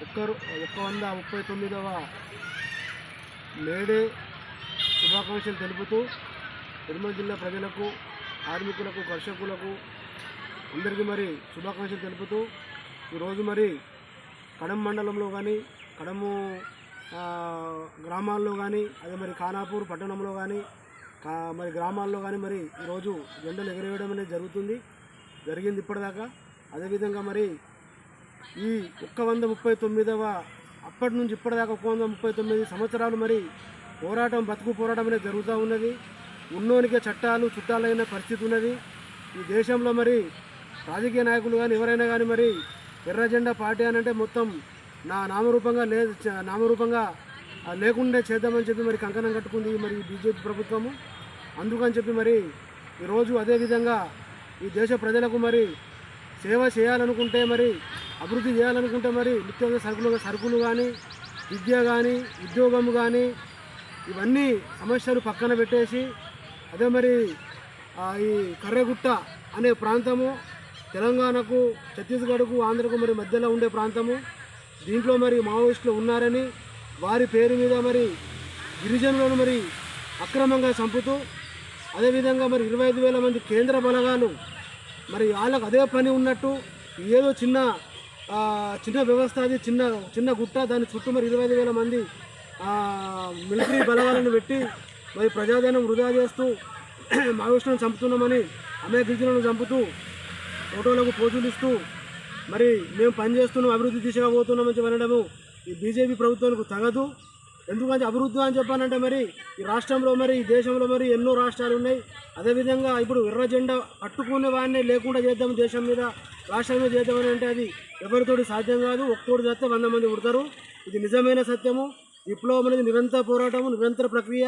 139వ May Day శుభాకాంక్షలు తెలుపుతూ నిర్మల్ జిల్లా ప్రజలకు, కార్మికులకు, కర్షకులకు అందరికీ మరి శుభాకాంక్షలు తెలుపుతూ ఈరోజు మరి కడెం మండలంలో కానీ, కడెము గ్రామాల్లో కానీ, అదే మరి ఖానాపూర్ పట్టణంలో కానీ, మరి గ్రామాల్లో కానీ మరి ఈరోజు జెండాలు ఎగరేయడం అనేది జరిగింది ఇప్పటిదాకా. అదేవిధంగా మరి ఈ 139వ అప్పటి నుంచి ఇప్పటిదాకా 139 సంవత్సరాలు మరి బతుకు పోరాటం అనేది జరుగుతూ ఉన్నది. ఉన్నోనికే చట్టాలు చుట్టాలైన పరిస్థితి ఉన్నది. ఈ దేశంలో మరి రాజకీయ నాయకులు కానీ ఎవరైనా కానీ మరి ఎర్ర జెండా పార్టీ అని అంటే మొత్తం నామరూపంగా లేకుండా చేద్దామని చెప్పి మరి కంకణం కట్టుకుంది మరి బీజేపీ ప్రభుత్వము. అందుకని చెప్పి మరి ఈరోజు అదేవిధంగా ఈ దేశ ప్రజలకు మరి సేవ చేయాలనుకుంటే, మరి అభివృద్ధి చేయాలనుకుంటే మరి నిత్యావసర సరుకులు కానీ, విద్య కానీ, ఉద్యోగం కానీ ఇవన్నీ సమస్యలు పక్కన పెట్టేసి, అదే మరి ఈ కర్రెగుట్ట అనే ప్రాంతము తెలంగాణకు, ఛత్తీస్గఢ్కు, ఆంధ్రకు మరి మధ్యలో ఉండే ప్రాంతము. దీంట్లో మరి మావోయిస్టులు ఉన్నారని వారి పేరు మీద మరి గిరిజనులను మరి అక్రమంగా చంపుతూ, అదేవిధంగా మరి 25,000 మంది కేంద్ర బలగాలు మరి వాళ్ళకు అదే పని ఉన్నట్టు ఏదో చిన్న వ్యవస్థ, అది చిన్న గుట్ట, దాని చుట్టూ మరి 25,000 మంది మిలిటరీ బలగాలను పెట్టి మరి ప్రజాధనం వృధా చేస్తూ మావోయిస్టులను చంపుతున్నామని, అమే గిరిజనులను చంపుతూ ఫోటోలకు పోజులు ఇస్తూ మరి మేము పనిచేస్తున్నాం, అభివృద్ధి దిశగా పోతున్నామని చెప్పనడము ఈ బీజేపీ ప్రభుత్వానికి తగదు. ఎందుకంటే అభివృద్ధి అని చెప్పానంటే మరి ఈ రాష్ట్రంలో మరి ఈ దేశంలో మరి ఎన్నో రాష్ట్రాలు ఉన్నాయి. అదేవిధంగా ఇప్పుడు ఎర్ర జెండా పట్టుకునే వాడిని లేకుండా చేద్దాం, దేశం మీద రాష్ట్రం మీద చేద్దామని అంటే అది ఎవరితోటి సాధ్యం కాదు. ఒక్కోటి చేస్తే 100 మంది పుడతారు. ఇది నిజమైన సత్యము. విప్లవం అనేది నిరంతర పోరాటము, నిరంతర ప్రక్రియ.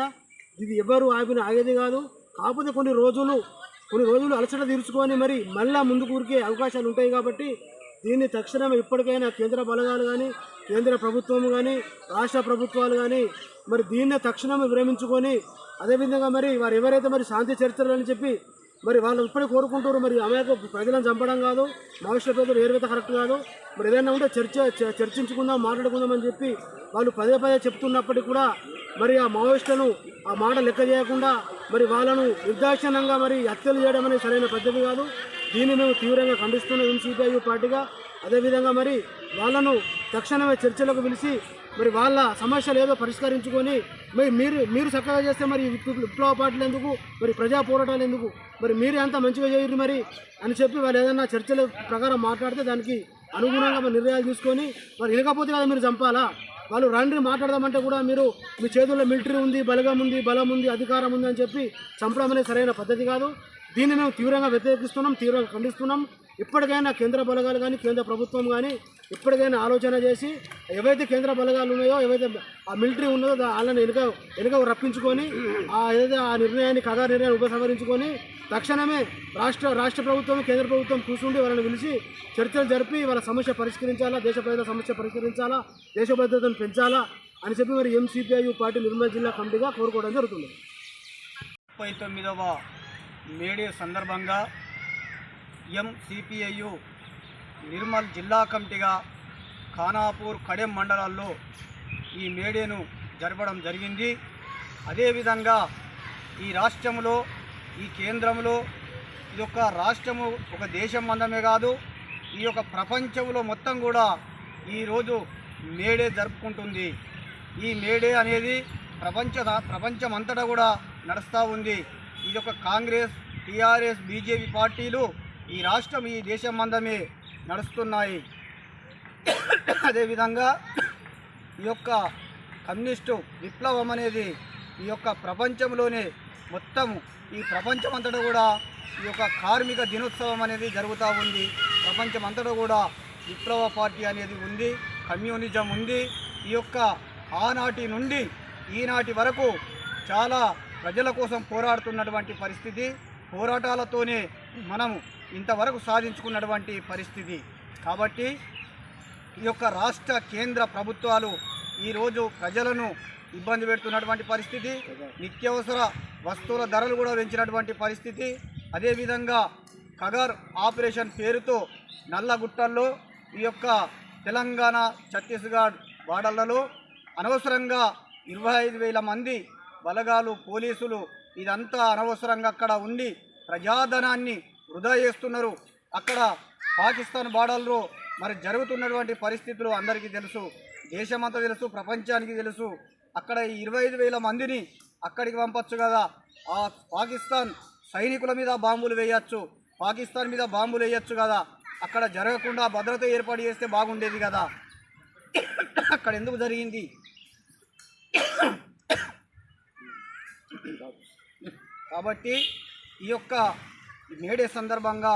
ఇది ఎవరు ఆగేది కాదు. కాకపోతే కొన్ని రోజులు అలసట తీర్చుకొని మరి మళ్ళా ముందుకు ఊరికే అవకాశాలు ఉంటాయి. కాబట్టి దీన్ని తక్షణం ఇప్పటికైనా కేంద్ర బలగాలు కానీ, కేంద్ర ప్రభుత్వం కానీ, రాష్ట్ర ప్రభుత్వాలు కానీ మరి దీన్నే తక్షణం విరమించుకొని, అదేవిధంగా మరి వారు ఎవరైతే మరి శాంతి చర్చలు అని చెప్పి మరి వాళ్ళు ఇప్పటికీ కోరుకుంటారు. మరి అమెరికా ప్రజలను చంపడం కాదు, మావోయిస్టుల పేదలు ఏరువేత కరెక్ట్ కాదు. మరి ఏదైనా ఉంటే చర్చించుకుందాం, మాట్లాడుకుందాం అని చెప్పి వాళ్ళు పదే చెప్తున్నప్పటికీ కూడా మరి ఆ మావోయిస్టులను ఆ మాట లెక్క చేయకుండా మరి వాళ్ళను నిర్దాక్షిణ్యంగా మరి హత్యలు చేయడం అనేది సరైన పద్ధతి కాదు. దీన్ని మేము తీవ్రంగా ఖండిస్తున్నాం ఎంసీపీఐ పార్టీగా. అదేవిధంగా మరి వాళ్ళను తక్షణమే చర్చలకు పిలిచి మరి వాళ్ళ సమస్యలు ఏదో పరిష్కరించుకొని మరి మీరు చక్కగా చేస్తే మరి విప్లవ పార్టీలు ఎందుకు, మరి ప్రజా పోరాటాలు ఎందుకు, మరి మీరే అంతా మంచిగా చేయరు మరి అని చెప్పి వాళ్ళు ఏదైనా చర్చల ప్రకారం మాట్లాడితే దానికి అనుగుణంగా మరి నిర్ణయాలు తీసుకొని మరి వినకపోతే కదా మీరు చంపాలా. వాళ్ళు రండి మాట్లాడదామంటే కూడా మీరు మీ చేతుల్లో మిలిటరీ ఉంది, బలం ఉంది, అధికారం ఉంది అని చెప్పి చంపడం అనేది సరైన పద్ధతి కాదు. దీన్ని మేము తీవ్రంగా వ్యతిరేకిస్తున్నాం, తీవ్రంగా ఖండిస్తున్నాం. ఇప్పటికైనా కేంద్ర బలగాలు కానీ, కేంద్ర ప్రభుత్వం కానీ ఇప్పటికైనా ఆలోచన చేసి ఏవైతే కేంద్ర బలగాలు ఉన్నాయో, ఏవైతే ఆ మిలిటరీ ఉన్నదో వాళ్ళని వెనుక రప్పించుకొని ఏదైతే ఆ నిర్ణయాన్ని ఉపసంహరించుకొని తక్షణమే రాష్ట్ర ప్రభుత్వం, కేంద్ర ప్రభుత్వం కూర్చుండి వాళ్ళని పిలిచి చర్చలు జరిపి వాళ్ళ సమస్య పరిష్కరించాలా, దేశ ప్రజల సమస్య పరిష్కరించాలా, దేశ భద్రతను పెంచాలా అని చెప్పి మరి ఎంసీపీఐ పార్టీ నిర్మల్ జిల్లా కమిటీగా కోరుకోవడం జరుగుతుంది. 39వ మేడే సందర్భంగా ఎంసీపీఐ నిర్మల్ జిల్లా కమిటీగా ఖానాపూర్, కడెం మండలాల్లో ఈ మేడేను జరపడం జరిగింది. అదేవిధంగా ఈ రాష్ట్రంలో, ఈ కేంద్రంలో ఈ యొక్క రాష్ట్రము ఒక దేశం మందమే కాదు, ఈ యొక్క ప్రపంచంలో మొత్తం కూడా ఈరోజు మేడే జరుపుకుంటుంది. ఈ మేడే అనేది ప్రపంచమంతటా కూడా నడుస్తూ ఉంది. ఇది ఒక కాంగ్రెస్, టీఆర్ఎస్, బీజేపీ పార్టీలు ఈ రాష్ట్రం, ఈ దేశం మందమే నడుస్తున్నాయి. అదేవిధంగా ఈ యొక్క కమ్యూనిస్టు విప్లవం అనేది ఈ యొక్క ప్రపంచంలోనే మొత్తము ఈ ప్రపంచమంతటా కూడా ఈ యొక్క కార్మిక దినోత్సవం అనేది జరుగుతూ ఉంది. ప్రపంచమంతటా కూడా విప్లవ పార్టీ అనేది ఉంది, కమ్యూనిజం ఉంది. ఈ యొక్క ఆనాటి నుండి ఈనాటి వరకు చాలా ప్రజల కోసం పోరాడుతున్నటువంటి పరిస్థితి, పోరాటాలతోనే మనము ఇంతవరకు సాధించుకున్నటువంటి పరిస్థితి. కాబట్టి ఈ యొక్క రాష్ట్ర, కేంద్ర ప్రభుత్వాలు ఈరోజు ప్రజలను ఇబ్బంది పెడుతున్నటువంటి పరిస్థితి, నిత్యావసర వస్తువుల ధరలు కూడా పెంచినటువంటి పరిస్థితి. అదేవిధంగా కగర్ ఆపరేషన్ పేరుతో నల్లగుట్టల్లో ఈ యొక్క తెలంగాణ ఛత్తీస్గఢ్ బార్డర్లలో అనవసరంగా 25,000 మంది బలగాలు పోలీసులు ఇదంతా అనవసరంగా అక్కడ ఉండి ప్రజాధనాన్ని వృధా చేస్తున్నారు. అక్కడ పాకిస్తాన్ బార్డర్లో మరి జరుగుతున్నటువంటి పరిస్థితులు అందరికీ తెలుసు, దేశమంతా తెలుసు, ప్రపంచానికి తెలుసు. అక్కడ ఈ 25,000 మందిని అక్కడికి పంపచ్చు కదా, ఆ పాకిస్తాన్ సైనికుల మీద బాంబులు వేయచ్చు, పాకిస్తాన్ మీద బాంబులు వేయచ్చు కదా, అక్కడ జరగకుండా భద్రత ఏర్పాటు చేస్తే బాగుండేది కదా. అక్కడ ఎందుకు జరిగింది? కాబట్టి ఈ యొక్క మేడే సందర్భంగా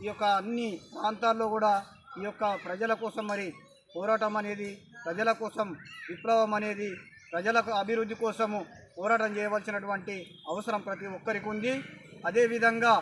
ఈ యొక్క అన్ని ప్రాంతాల్లో కూడా ఈ యొక్క ప్రజల కోసం మరి పోరాటం అనేది, ప్రజల కోసం విప్లవం అనేది, ప్రజలకు అభివృద్ధి కోసము పోరాటం చేయవలసినటువంటి అవసరం ప్రతి ఒక్కరికి ఉంది. అదేవిధంగా